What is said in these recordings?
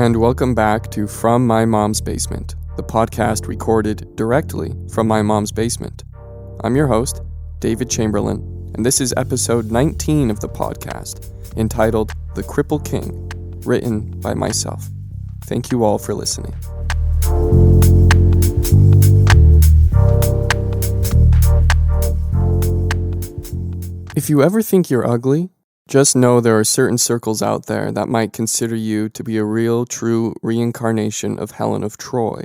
and welcome back to From My Mom's Basement, the podcast recorded directly from my mom's basement. I'm your host, David Chamberlain, and this is episode 19 of the podcast, entitled The Cripple King, written by myself. Thank you all for listening. If you ever think you're ugly, just know there are certain circles out there that might consider you to be a real, true reincarnation of Helen of Troy.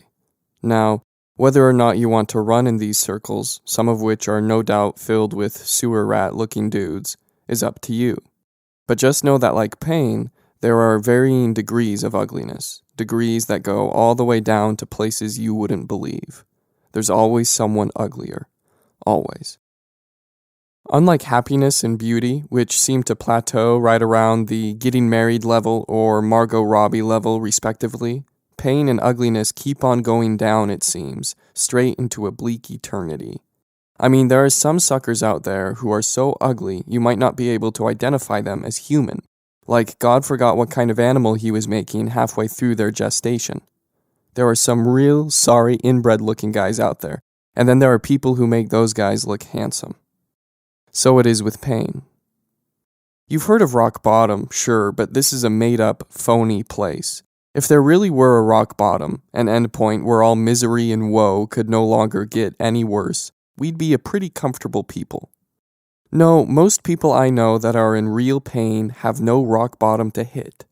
Now, whether or not you want to run in these circles, some of which are no doubt filled with sewer rat-looking dudes, is up to you. But just know that like pain, there are varying degrees of ugliness, degrees that go all the way down to places you wouldn't believe. There's always someone uglier. Always. Unlike happiness and beauty, which seem to plateau right around the getting married level or Margot Robbie level respectively, pain and ugliness keep on going down, it seems, straight into a bleak eternity. I mean, there are some suckers out there who are so ugly you might not be able to identify them as human, like God forgot what kind of animal he was making halfway through their gestation. There are some real sorry inbred-looking guys out there, and then there are people who make those guys look handsome. So it is with pain. You've heard of rock bottom, sure, but this is a made-up, phony place. If there really were a rock bottom, an endpoint where all misery and woe could no longer get any worse, we'd be a pretty comfortable people. No, most people I know that are in real pain have no rock bottom to hit.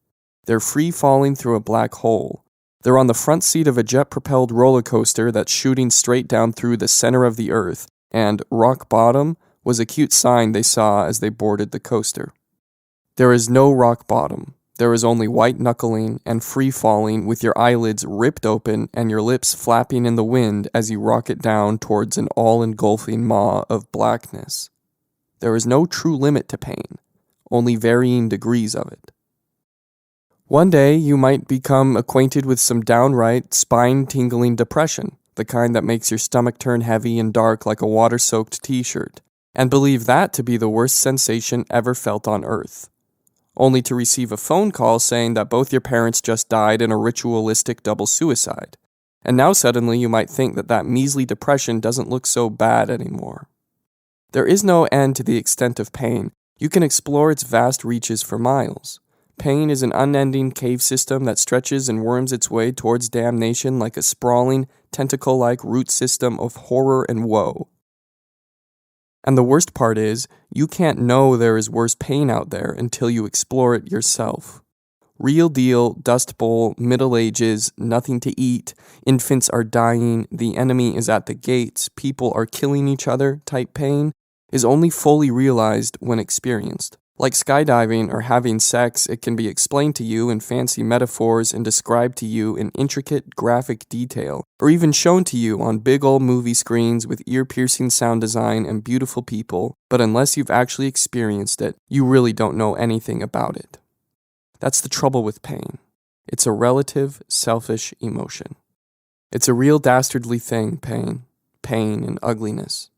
They're free-falling through a black hole. They're on the front seat of a jet-propelled roller coaster that's shooting straight down through the center of the earth, and rock bottom was a cute sign they saw as they boarded the coaster. There is no rock bottom. There is only white knuckling and free falling with your eyelids ripped open and your lips flapping in the wind as you rocket down towards an all-engulfing maw of blackness. There is no true limit to pain, only varying degrees of it. One day you might become acquainted with some downright spine-tingling depression, the kind that makes your stomach turn heavy and dark like a water-soaked t-shirt, and believe that to be the worst sensation ever felt on Earth, only to receive a phone call saying that both your parents just died in a ritualistic double suicide, and now suddenly you might think that that measly depression doesn't look so bad anymore. There is no end to the extent of pain. You can explore its vast reaches for miles. Pain is an unending cave system that stretches and worms its way towards damnation like a sprawling, tentacle-like root system of horror and woe. And the worst part is, you can't know there is worse pain out there until you explore it yourself. Real deal, Dust Bowl, Middle Ages, nothing to eat, infants are dying, the enemy is at the gates, people are killing each other type pain is only fully realized when experienced. Like skydiving or having sex, it can be explained to you in fancy metaphors and described to you in intricate graphic detail, or even shown to you on big old movie screens with ear-piercing sound design and beautiful people, but unless you've actually experienced it, you really don't know anything about it. That's the trouble with pain. It's a relative, selfish emotion. It's a real dastardly thing, pain and ugliness.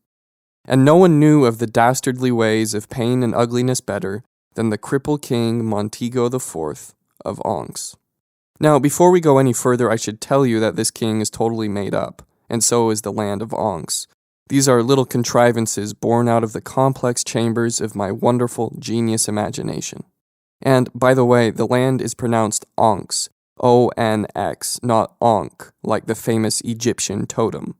And no one knew of the dastardly ways of pain and ugliness better than the Cripple King Montego IV of Onks. Now, before we go any further, I should tell you that this king is totally made up, and so is the land of Onks. These are little contrivances born out of the complex chambers of my wonderful genius imagination. And, by the way, the land is pronounced Onks, O-N-X, not Onk, like the famous Egyptian totem.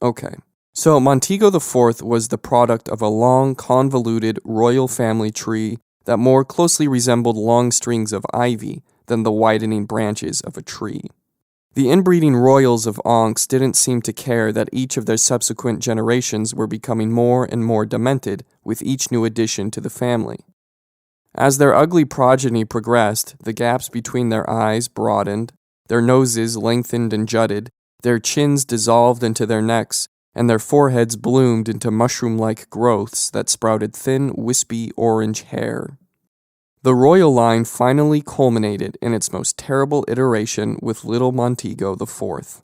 Okay. So Montego IV was the product of a long, convoluted royal family tree that more closely resembled long strings of ivy than the widening branches of a tree. The inbreeding royals of Onks didn't seem to care that each of their subsequent generations were becoming more and more demented with each new addition to the family. As their ugly progeny progressed, the gaps between their eyes broadened, their noses lengthened and jutted, their chins dissolved into their necks, and their foreheads bloomed into mushroom-like growths that sprouted thin, wispy orange hair. The royal line finally culminated in its most terrible iteration with little Montego IV.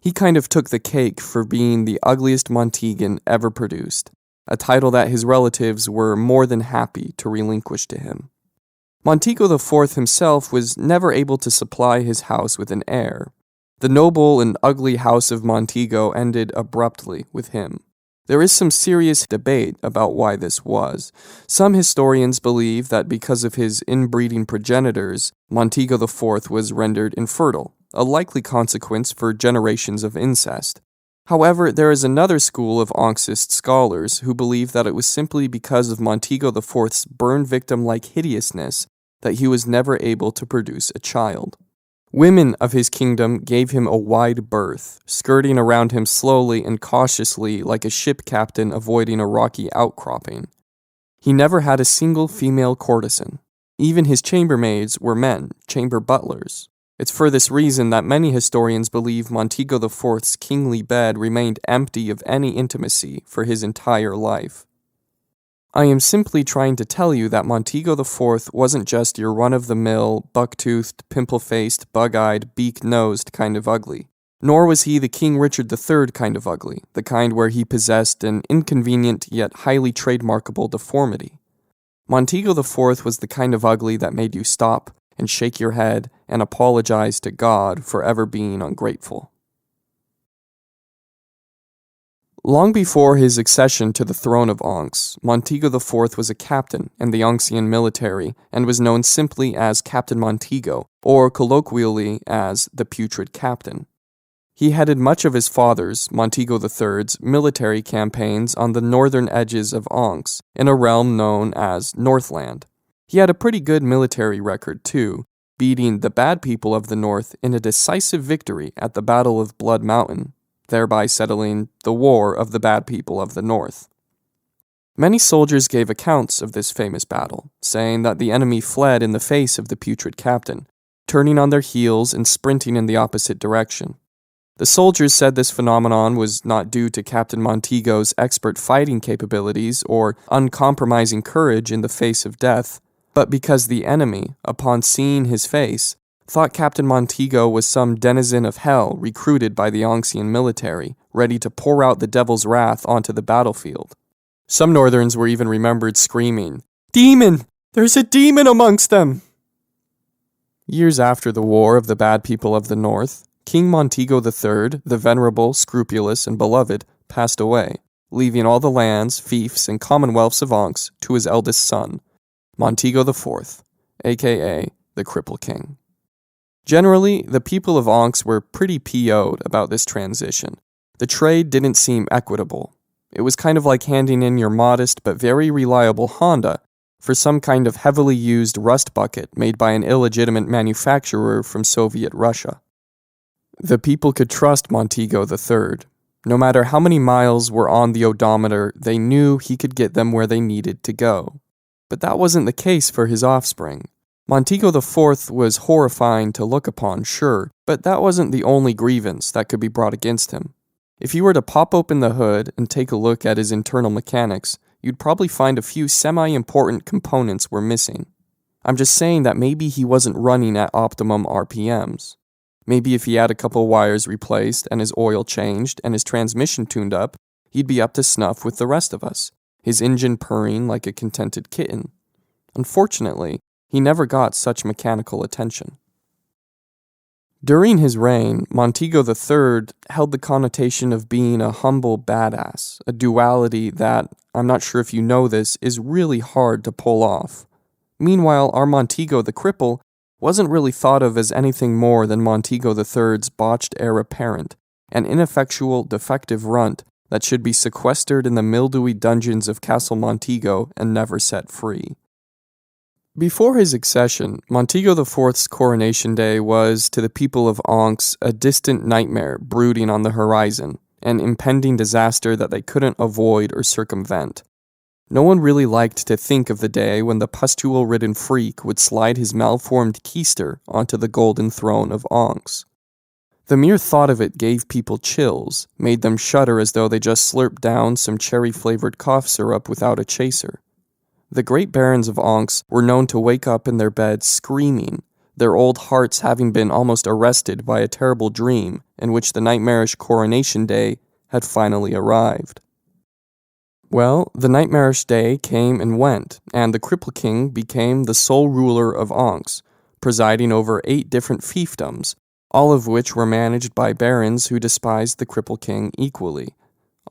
He kind of took the cake for being the ugliest Montegan ever produced, a title that his relatives were more than happy to relinquish to him. Montego IV himself was never able to supply his house with an heir. The noble and ugly house of Montego ended abruptly with him. There is some serious debate about why this was. Some historians believe that because of his inbreeding progenitors, Montego IV was rendered infertile, a likely consequence for generations of incest. However, there is another school of Onxist scholars who believe that it was simply because of Montego IV's burn victim-like hideousness that he was never able to produce a child. Women of his kingdom gave him a wide berth, skirting around him slowly and cautiously like a ship captain avoiding a rocky outcropping. He never had a single female courtesan. Even his chambermaids were men, chamber butlers. It's for this reason that many historians believe Montego IV's kingly bed remained empty of any intimacy for his entire life. I am simply trying to tell you that Montego IV wasn't just your run-of-the-mill, buck-toothed, pimple-faced, bug-eyed, beak-nosed kind of ugly. Nor was he the King Richard III kind of ugly, the kind where he possessed an inconvenient yet highly trademarkable deformity. Montego IV was the kind of ugly that made you stop and shake your head and apologize to God for ever being ungrateful. Long before his accession to the throne of Onx, Montego IV was a captain in the Onxian military and was known simply as Captain Montego, or colloquially as the Putrid Captain. He headed much of his father's, Montego III's, military campaigns on the northern edges of Onx, in a realm known as Northland. He had a pretty good military record too, beating the bad people of the North in a decisive victory at the Battle of Blood Mountain, thereby settling the War of the Bad People of the North. Many soldiers gave accounts of this famous battle, saying that the enemy fled in the face of the Putrid Captain, turning on their heels and sprinting in the opposite direction. The soldiers said this phenomenon was not due to Captain Montego's expert fighting capabilities or uncompromising courage in the face of death, but because the enemy, upon seeing his face, thought Captain Montego was some denizen of hell recruited by the Onxian military, ready to pour out the devil's wrath onto the battlefield. Some Northerns were even remembered screaming, "Demon! There's a demon amongst them!" Years after the War of the Bad People of the North, King Montego III, the venerable, scrupulous, and beloved, passed away, leaving all the lands, fiefs, and commonwealths of Onx to his eldest son, Montego IV, aka the Cripple King. Generally, the people of Onx were pretty PO'd about this transition. The trade didn't seem equitable. It was kind of like handing in your modest but very reliable Honda for some kind of heavily used rust bucket made by an illegitimate manufacturer from Soviet Russia. The people could trust Montego III. No matter how many miles were on the odometer, they knew he could get them where they needed to go. But that wasn't the case for his offspring. Montego IV was horrifying to look upon, sure, but that wasn't the only grievance that could be brought against him. If you were to pop open the hood and take a look at his internal mechanics, you'd probably find a few semi-important components were missing. I'm just saying that maybe he wasn't running at optimum RPMs. Maybe if he had a couple wires replaced and his oil changed and his transmission tuned up, he'd be up to snuff with the rest of us, his engine purring like a contented kitten. Unfortunately, he never got such mechanical attention. During his reign, Montego III held the connotation of being a humble badass, a duality that, I'm not sure if you know this, is really hard to pull off. Meanwhile, our Montego the Cripple wasn't really thought of as anything more than Montego III's botched heir apparent, an ineffectual, defective runt that should be sequestered in the mildewy dungeons of Castle Montego and never set free. Before his accession, Montego IV's coronation day was, to the people of Onx, a distant nightmare brooding on the horizon, an impending disaster that they couldn't avoid or circumvent. No one really liked to think of the day when the pustule-ridden freak would slide his malformed keister onto the golden throne of Onx. The mere thought of it gave people chills, made them shudder as though they just slurped down some cherry-flavored cough syrup without a chaser. The great barons of Onx were known to wake up in their beds screaming, their old hearts having been almost arrested by a terrible dream in which the nightmarish coronation day had finally arrived. Well, the nightmarish day came and went, and the Cripple King became the sole ruler of Ankhs, presiding over 8 different fiefdoms, all of which were managed by barons who despised the Cripple King equally.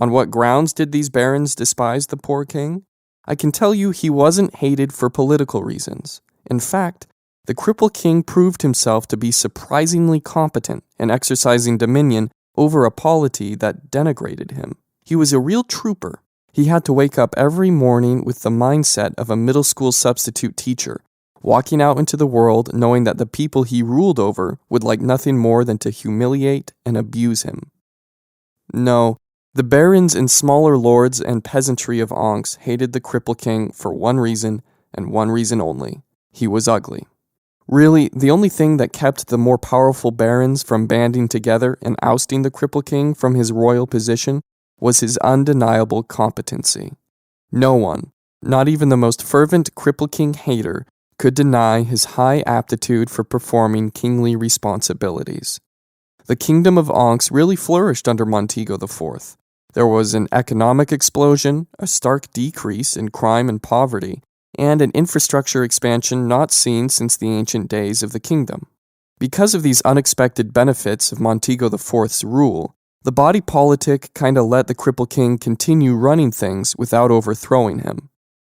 On what grounds did these barons despise the poor king? I can tell you he wasn't hated for political reasons. In fact, the Cripple King proved himself to be surprisingly competent in exercising dominion over a polity that denigrated him. He was a real trooper. He had to wake up every morning with the mindset of a middle school substitute teacher, walking out into the world knowing that the people he ruled over would like nothing more than to humiliate and abuse him. No, the barons and smaller lords and peasantry of Ankhs hated the Cripple King for one reason, and one reason only. He was ugly. Really, the only thing that kept the more powerful barons from banding together and ousting the Cripple King from his royal position was his undeniable competency. No one, not even the most fervent Cripple King hater, could deny his high aptitude for performing kingly responsibilities. The kingdom of Ankhs really flourished under Montego IV. There was an economic explosion, a stark decrease in crime and poverty, and an infrastructure expansion not seen since the ancient days of the kingdom. Because of these unexpected benefits of Montego IV's rule, the body politic kinda let the Cripple King continue running things without overthrowing him.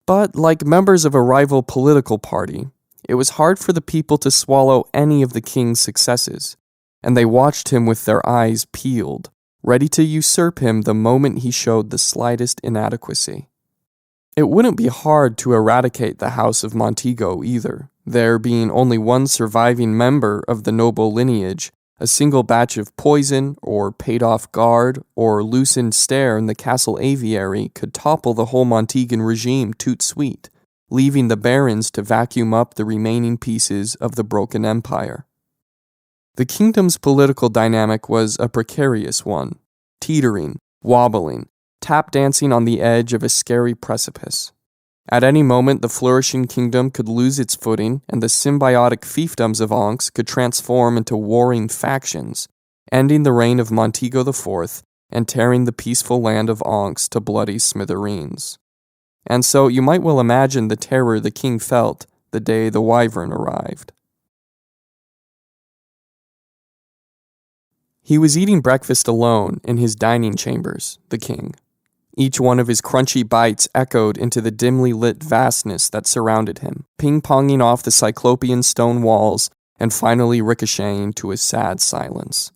But like members of a rival political party, it was hard for the people to swallow any of the king's successes, and they watched him with their eyes peeled, ready to usurp him the moment he showed the slightest inadequacy. It wouldn't be hard to eradicate the House of Montego either, there being only one surviving member of the noble lineage. A single batch of poison, or paid-off guard, or loosened stair in the castle aviary could topple the whole Montegan regime toot sweet, leaving the barons to vacuum up the remaining pieces of the broken empire. The kingdom's political dynamic was a precarious one, teetering, wobbling, tap-dancing on the edge of a scary precipice. At any moment, the flourishing kingdom could lose its footing, and the symbiotic fiefdoms of Ankhs could transform into warring factions, ending the reign of Montego IV and tearing the peaceful land of Ankhs to bloody smithereens. And so you might well imagine the terror the king felt the day the Wyvern arrived. He was eating breakfast alone in his dining chambers, the king. Each one of his crunchy bites echoed into the dimly lit vastness that surrounded him, ping-ponging off the cyclopean stone walls and finally ricocheting to a sad silence.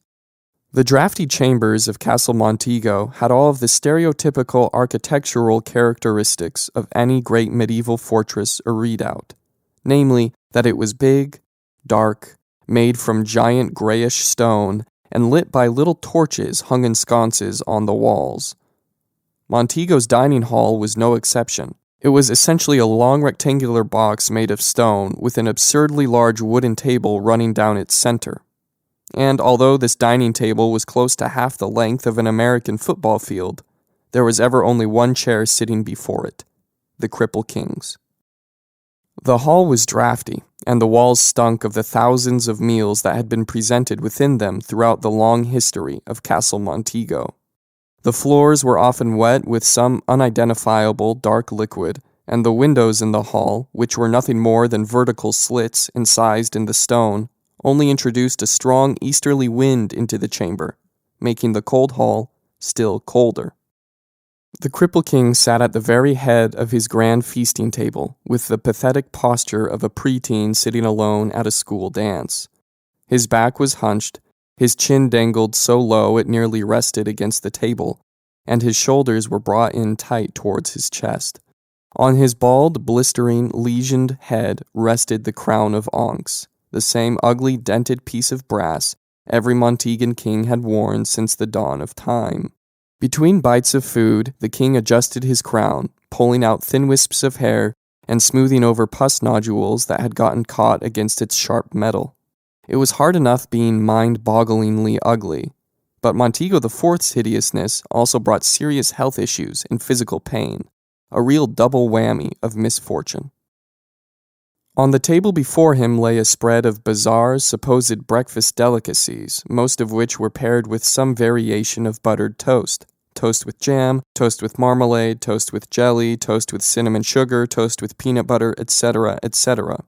The drafty chambers of Castle Montego had all of the stereotypical architectural characteristics of any great medieval fortress or redoubt, namely that it was big, dark, made from giant grayish stone, and lit by little torches hung in sconces on the walls. Montego's dining hall was no exception. It was essentially a long rectangular box made of stone with an absurdly large wooden table running down its center. And although this dining table was close to half the length of an American football field, there was ever only one chair sitting before it, the Cripple King's. The hall was drafty, and the walls stunk of the thousands of meals that had been presented within them throughout the long history of Castle Montego. The floors were often wet with some unidentifiable dark liquid, and the windows in the hall, which were nothing more than vertical slits incised in the stone, only introduced a strong easterly wind into the chamber, making the cold hall still colder. The Cripple King sat at the very head of his grand feasting table, with the pathetic posture of a preteen sitting alone at a school dance. His back was hunched, his chin dangled so low it nearly rested against the table, and his shoulders were brought in tight towards his chest. On his bald, blistering, lesioned head rested the crown of Ankhs, the same ugly, dented piece of brass every Montegan king had worn since the dawn of time. Between bites of food, the king adjusted his crown, pulling out thin wisps of hair and smoothing over pus nodules that had gotten caught against its sharp metal. It was hard enough being mind-bogglingly ugly, but Montego IV's hideousness also brought serious health issues and physical pain, a real double whammy of misfortune. On the table before him lay a spread of bizarre, supposed breakfast delicacies, most of which were paired with some variation of buttered toast, toast with jam, toast with marmalade, toast with jelly, toast with cinnamon sugar, toast with peanut butter, etc., etc.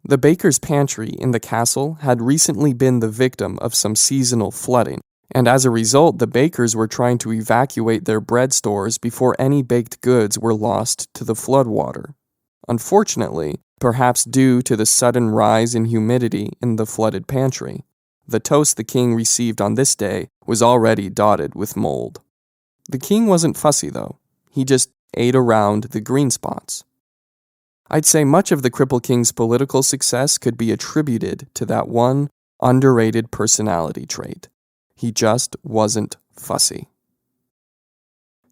The baker's pantry in the castle had recently been the victim of some seasonal flooding, and as a result, the bakers were trying to evacuate their bread stores before any baked goods were lost to the floodwater. Unfortunately, perhaps due to the sudden rise in humidity in the flooded pantry, the toast the king received on this day was already dotted with mold. The king wasn't fussy, though. He just ate around the green spots. I'd say much of the Cripple King's political success could be attributed to that one underrated personality trait. He just wasn't fussy.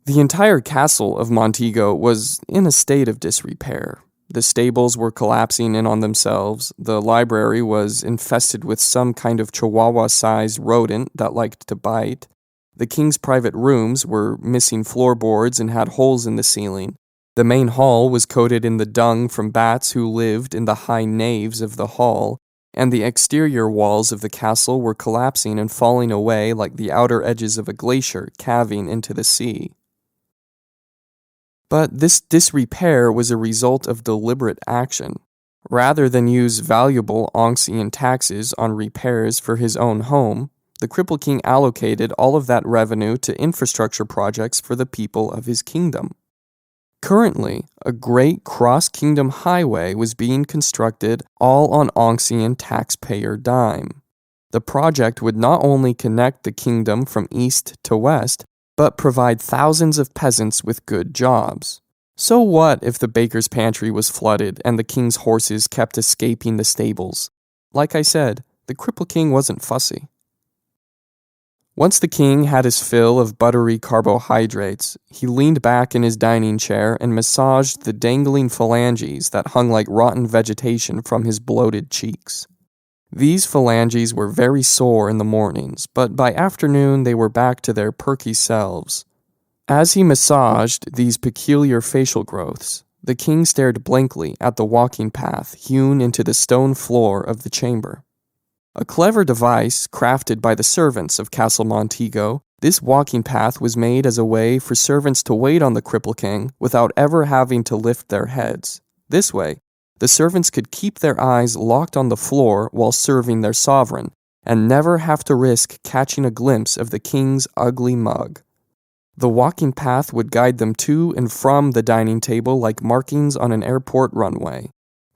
The entire castle of Montego was in a state of disrepair. The stables were collapsing in on themselves, the library was infested with some kind of chihuahua-sized rodent that liked to bite, the king's private rooms were missing floorboards and had holes in the ceiling, the main hall was coated in the dung from bats who lived in the high naves of the hall, and the exterior walls of the castle were collapsing and falling away like the outer edges of a glacier calving into the sea. But this disrepair was a result of deliberate action. Rather than use valuable Onxian taxes on repairs for his own home, the Cripple King allocated all of that revenue to infrastructure projects for the people of his kingdom. Currently, a great cross-kingdom highway was being constructed all on Onxian taxpayer dime. The project would not only connect the kingdom from east to west, but provide thousands of peasants with good jobs. So what if the baker's pantry was flooded and the king's horses kept escaping the stables? Like I said, the Cripple King wasn't fussy. Once the king had his fill of buttery carbohydrates, he leaned back in his dining chair and massaged the dangling phalanges that hung like rotten vegetation from his bloated cheeks. These phalanges were very sore in the mornings, but by afternoon they were back to their perky selves. As he massaged these peculiar facial growths, the king stared blankly at the walking path hewn into the stone floor of the chamber. A clever device crafted by the servants of Castle Montego, this walking path was made as a way for servants to wait on the Cripple King without ever having to lift their heads. This way, the servants could keep their eyes locked on the floor while serving their sovereign, and never have to risk catching a glimpse of the king's ugly mug. The walking path would guide them to and from the dining table like markings on an airport runway.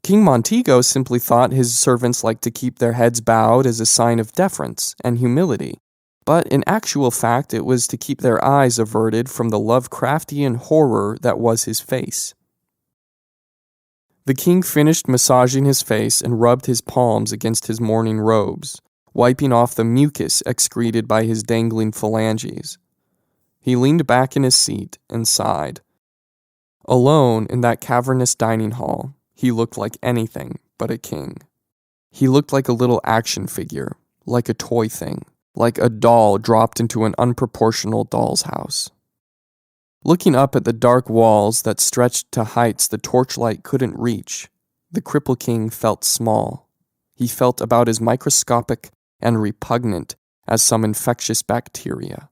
King Montego simply thought his servants liked to keep their heads bowed as a sign of deference and humility, but in actual fact it was to keep their eyes averted from the Lovecraftian horror that was his face. The king finished massaging his face and rubbed his palms against his morning robes, wiping off the mucus excreted by his dangling phalanges. He leaned back in his seat and sighed. Alone in that cavernous dining hall, he looked like anything but a king. He looked like a little action figure, like a toy thing, like a doll dropped into an unproportional doll's house. Looking up at the dark walls that stretched to heights the torchlight couldn't reach, the Cripple King felt small. He felt about as microscopic and repugnant as some infectious bacteria.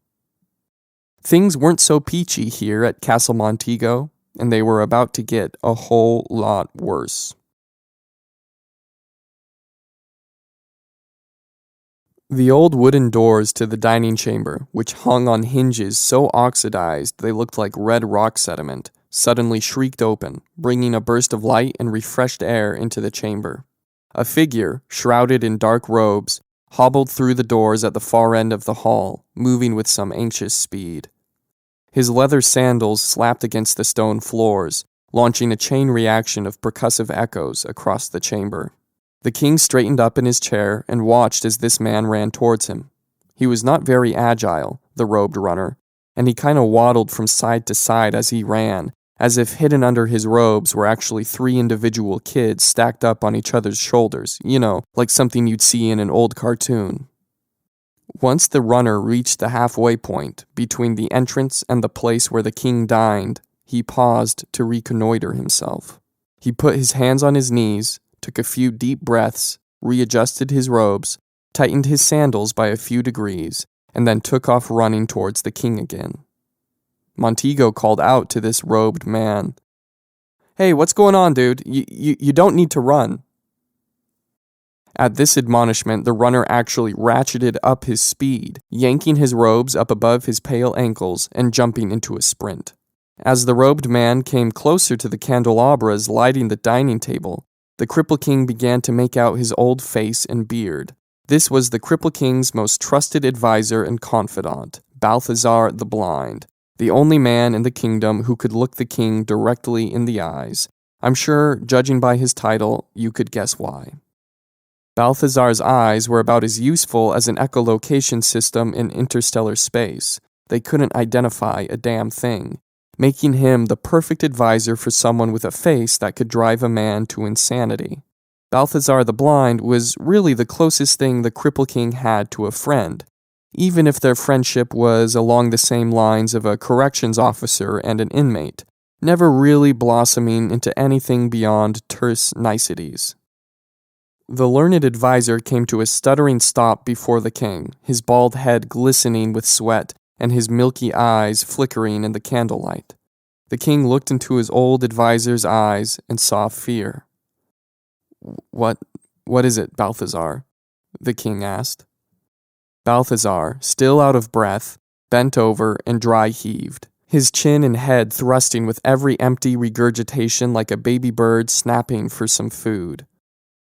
Things weren't so peachy here at Castle Montego, and they were about to get a whole lot worse. The old wooden doors to the dining chamber, which hung on hinges so oxidized they looked like red rock sediment, suddenly shrieked open, bringing a burst of light and refreshed air into the chamber. A figure, shrouded in dark robes, hobbled through the doors at the far end of the hall, moving with some anxious speed. His leather sandals slapped against the stone floors, launching a chain reaction of percussive echoes across the chamber. The king straightened up in his chair and watched as this man ran towards him. He was not very agile, the robed runner, and he kind of waddled from side to side as he ran, as if hidden under his robes were actually 3 individual kids stacked up on each other's shoulders, like something you'd see in an old cartoon. Once the runner reached the halfway point between the entrance and the place where the king dined, he paused to reconnoiter himself. He put his hands on his knees, took a few deep breaths, readjusted his robes, tightened his sandals by a few degrees, and then took off running towards the king again. Montego called out to this robed man. "Hey, what's going on, dude? You don't need to run." At this admonishment, the runner actually ratcheted up his speed, yanking his robes up above his pale ankles and jumping into a sprint. As the robed man came closer to the candelabras lighting the dining table, the Cripple King began to make out his old face and beard. This was the Cripple King's most trusted advisor and confidant, Balthazar the Blind, the only man in the kingdom who could look the king directly in the eyes. I'm sure, judging by his title, you could guess why. Balthazar's eyes were about as useful as an echolocation system in interstellar space. They couldn't identify a damn thing, making him the perfect advisor for someone with a face that could drive a man to insanity. Balthazar the Blind was really the closest thing the Cripple King had to a friend, even if their friendship was along the same lines of a corrections officer and an inmate, never really blossoming into anything beyond terse niceties. The learned advisor came to a stuttering stop before the king, his bald head glistening with sweat and his milky eyes flickering in the candlelight. The king looked into his old advisor's eyes and saw fear. What is it, Balthazar?" the king asked. Balthazar, still out of breath, bent over and dry heaved, his chin and head thrusting with every empty regurgitation like a baby bird snapping for some food.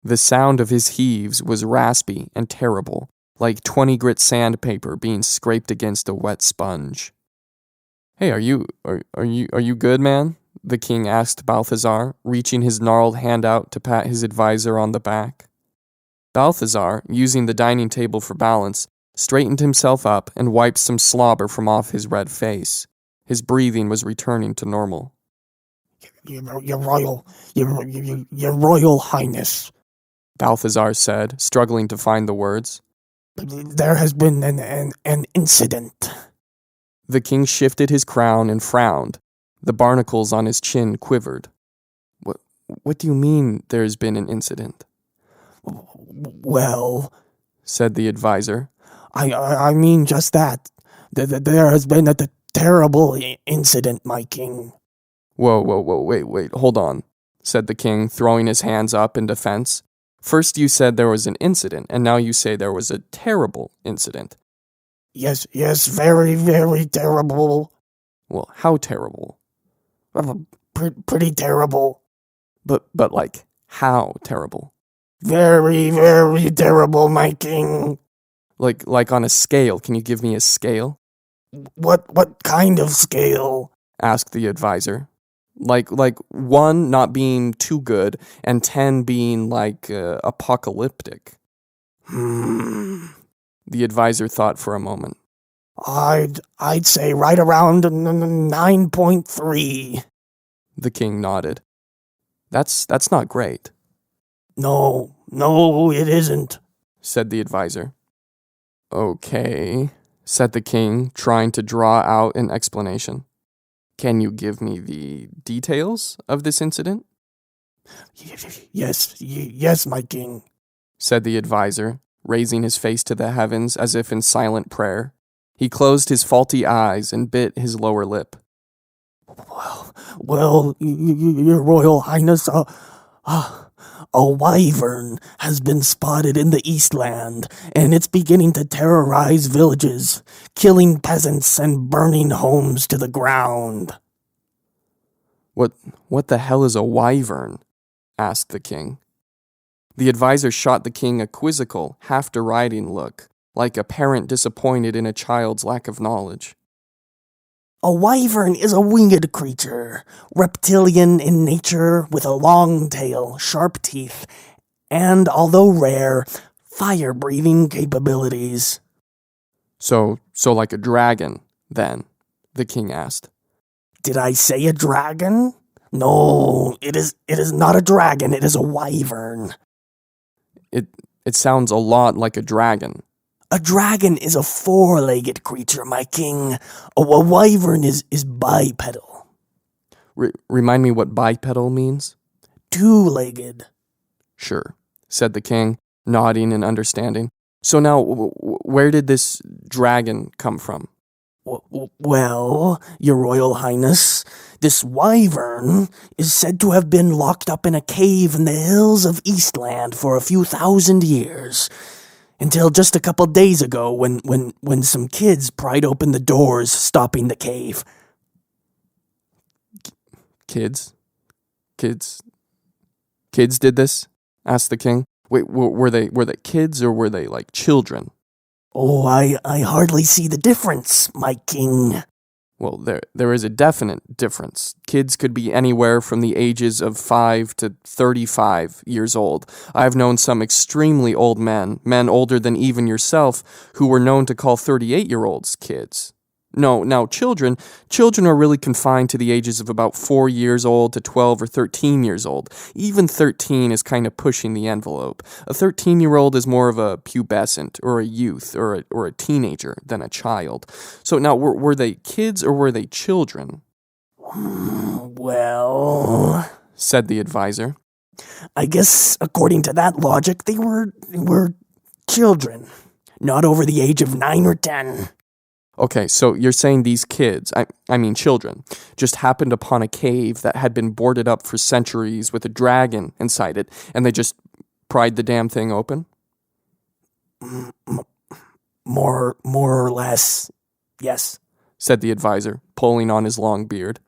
The sound of his heaves was raspy and terrible, like 20-grit sandpaper being scraped against a wet sponge. "Hey, are you good, man?" the king asked Balthazar, reaching his gnarled hand out to pat his advisor on the back. Balthazar, using the dining table for balance, straightened himself up and wiped some slobber from off his red face. His breathing was returning to normal. Your Royal Highness," Balthazar said, struggling to find the words. "there has been an incident." The king shifted his crown and frowned. The barnacles on his chin quivered. What do you mean there's been an incident?" "Well," said the advisor, I mean just that. There has been a terrible incident, my king." Whoa, wait, hold on, said the king, throwing his hands up in defense. "First you said there was an incident, and now you say there was a terrible incident." Yes, very, very terrible." "Well, how terrible?" Pretty terrible." But like, how terrible?" "Very, very terrible, my king." Like on a scale, can you give me a scale?" What kind of scale?" asked the advisor. Like 1 not being too good, and 10 being apocalyptic." The advisor thought for a moment. I'd say right around 9.3. The king nodded. That's not great." No, it isn't," said the advisor. "Okay," said the king, trying to draw out an explanation. "Can you give me the details of this incident?" Yes, my king," said the advisor, raising his face to the heavens as if in silent prayer. He closed his faulty eyes and bit his lower lip. Well, your Royal Highness, a wyvern has been spotted in the Eastland, and it's beginning to terrorize villages, killing peasants and burning homes to the ground." What the hell is a wyvern?" asked the king. The advisor shot the king a quizzical, half-deriding look, like a parent disappointed in a child's lack of knowledge. "A wyvern is a winged creature, reptilian in nature with a long tail, sharp teeth, and, although rare, fire-breathing capabilities." So like a dragon, then?" the king asked. "Did I say a dragon? No, it is not a dragon, it is a wyvern." It sounds a lot like a dragon." "A dragon is a four-legged creature, my king. A wyvern is bipedal." Remind me what bipedal means? "Two-legged." "Sure," said the king, nodding in understanding. "So now, where did this dragon come from?" Well, Your Royal Highness, this wyvern is said to have been locked up in a cave in the hills of Eastland for a few thousand years. Until just a couple days ago when some kids pried open the doors, stopping the cave. Kids? Kids did this? Asked the king. Wait, were they kids or were they like children? Oh, I hardly see the difference, my king. Well, there is a definite difference. Kids could be anywhere from the ages of 5 to 35 years old. I've known some extremely old men older than even yourself, who were known to call 38-year-olds kids. No, now children are really confined to the ages of about 4 years old to 12 or 13 years old. Even 13 is kind of pushing the envelope. A 13-year-old is more of a pubescent or a youth or a teenager than a child. So now, were they kids or were they children? Well, said the advisor. I guess according to that logic, they were children, not over the age of 9 or 10. Okay, so you're saying these kids, I mean children, just happened upon a cave that had been boarded up for centuries with a dragon inside it, and they just pried the damn thing open? More or less, yes, said the advisor, pulling on his long beard.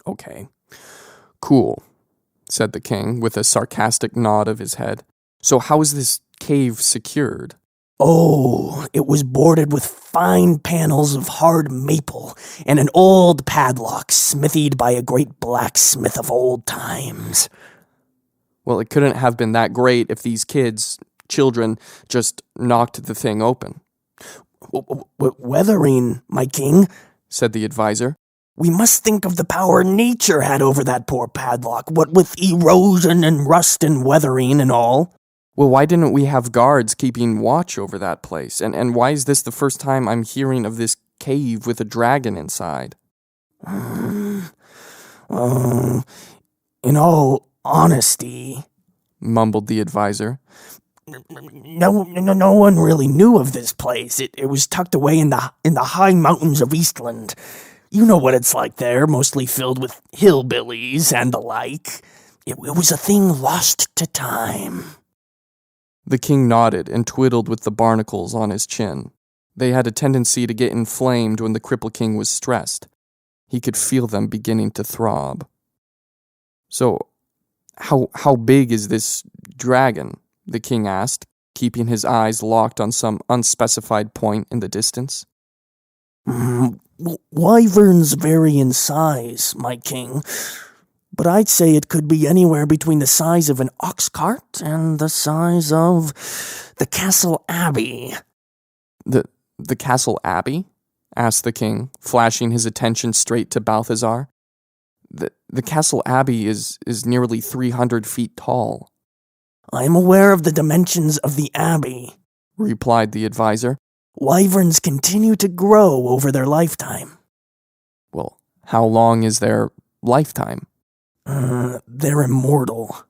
Okay, cool, said the king, with a sarcastic nod of his head. So how is this cave secured? Oh, it was boarded with fine panels of hard maple and an old padlock smithied by a great blacksmith of old times. Well, it couldn't have been that great if these children, just knocked the thing open. Weathering, my king, said the advisor. We must think of the power nature had over that poor padlock, what with erosion and rust and weathering and all. Well, why didn't we have guards keeping watch over that place? And why is this the first time I'm hearing of this cave with a dragon inside? In all honesty, mumbled the advisor, no one really knew of this place. It was tucked away in the high mountains of Eastland. You know what it's like there, mostly filled with hillbillies and the like. It was a thing lost to time. The king nodded and twiddled with the barnacles on his chin. They had a tendency to get inflamed when the Cripple King was stressed. He could feel them beginning to throb. So, how big is this dragon? The king asked, keeping his eyes locked on some unspecified point in the distance. Wyverns vary in size, my king. But I'd say it could be anywhere between the size of an ox cart and the size of the Castle Abbey. The Castle Abbey? Asked the king, flashing his attention straight to Balthazar. The Castle Abbey is nearly 300 feet tall. I'm aware of the dimensions of the Abbey, replied the advisor. Wyverns continue to grow over their lifetime. Well, how long is their lifetime? They're immortal.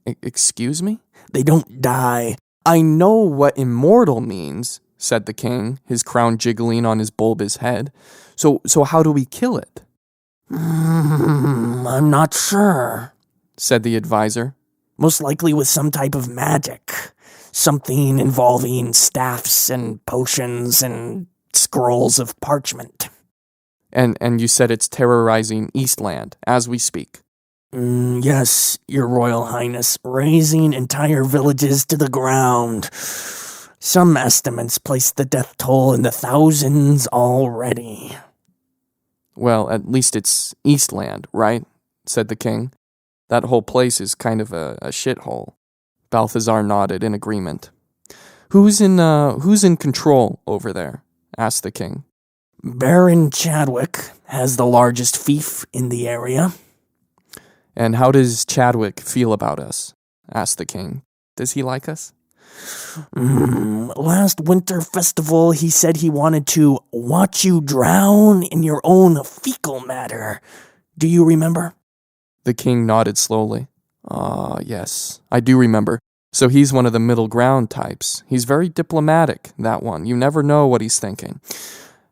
Excuse me? They don't die. I know what immortal means, said the king, his crown jiggling on his bulbous head. So how do we kill it? I'm not sure, said the advisor. Most likely with some type of magic. Something involving staffs and potions and scrolls of parchment. And you said it's terrorizing Eastland as we speak. Yes, Your Royal Highness, razing entire villages to the ground. Some estimates place the death toll in the thousands already. Well, at least it's Eastland, right? Said the king. That whole place is kind of a shithole. Balthazar nodded in agreement. Who's in control over there? Asked the king. Baron Chadwick has the largest fief in the area. And how does Chadwick feel about us? Asked the king. Does he like us? Last winter festival, he said he wanted to watch you drown in your own fecal matter. Do you remember? The king nodded slowly. Yes, I do remember. So he's one of the middle ground types. He's very diplomatic, that one. You never know what he's thinking.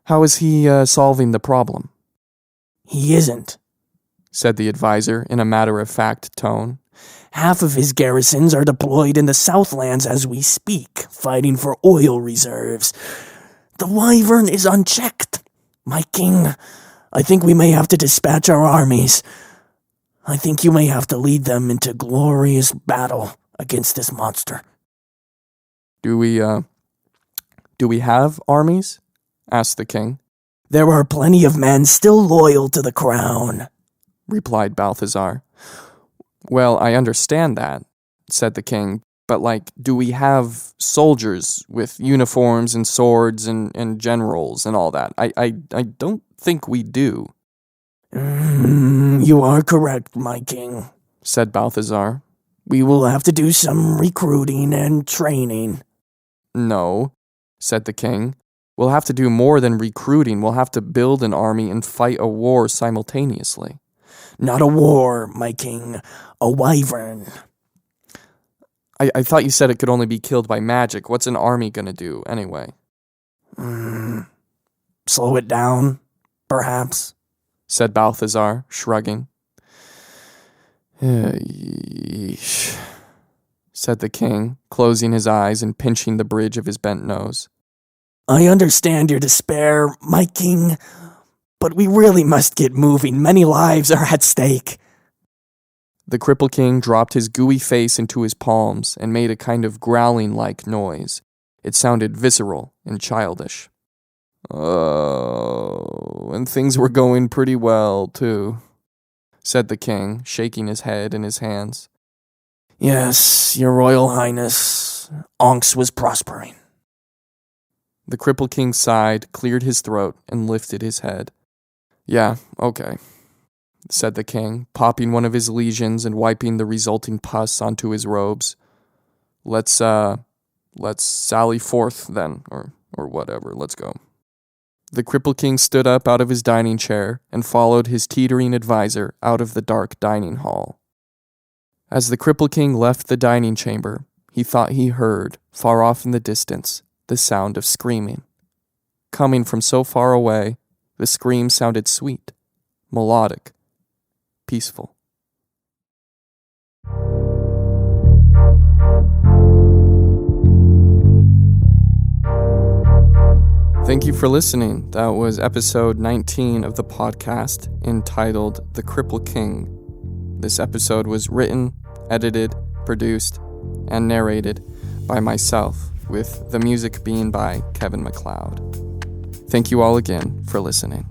How is he solving the problem? He isn't, said the advisor in a matter-of-fact tone. Half of his garrisons are deployed in the Southlands as we speak, fighting for oil reserves. The Wyvern is unchecked. My king, I think we may have to dispatch our armies. I think you may have to lead them into glorious battle against this monster. Do we have armies? Asked the king. There are plenty of men still loyal to the crown, replied Balthazar. Well, I understand that, said the king, but do we have soldiers with uniforms and swords and generals and all that? I don't think we do. You are correct, my king, said Balthazar. We will have to do some recruiting and training. No, said the king. We'll have to do more than recruiting. We'll have to build an army and fight a war simultaneously. Not a war, my king. A wyvern. I thought you said it could only be killed by magic. What's an army gonna do, anyway? Slow it down, perhaps, said Balthazar, shrugging. Yeesh, said the king, closing his eyes and pinching the bridge of his bent nose. I understand your despair, my king, but we really must get moving. Many lives are at stake. The Cripple King dropped his gooey face into his palms and made a kind of growling-like noise. It sounded visceral and childish. Oh, and things were going pretty well, too, said the king, shaking his head in his hands. Yes, your royal highness, Onks was prospering. The Cripple King sighed, cleared his throat, and lifted his head. Yeah, okay, said the king, popping one of his lesions and wiping the resulting pus onto his robes. Let's sally forth, then, or whatever, let's go. The Cripple King stood up out of his dining chair and followed his teetering advisor out of the dark dining hall. As the Cripple King left the dining chamber, he thought he heard, far off in the distance, the sound of screaming. Coming from so far away, the scream sounded sweet, melodic, peaceful. Thank you for listening. That was episode 19 of the podcast, entitled The Cripple King. This episode was written, edited, produced, and narrated by myself, with the music being by Kevin MacLeod. Thank you all again for listening.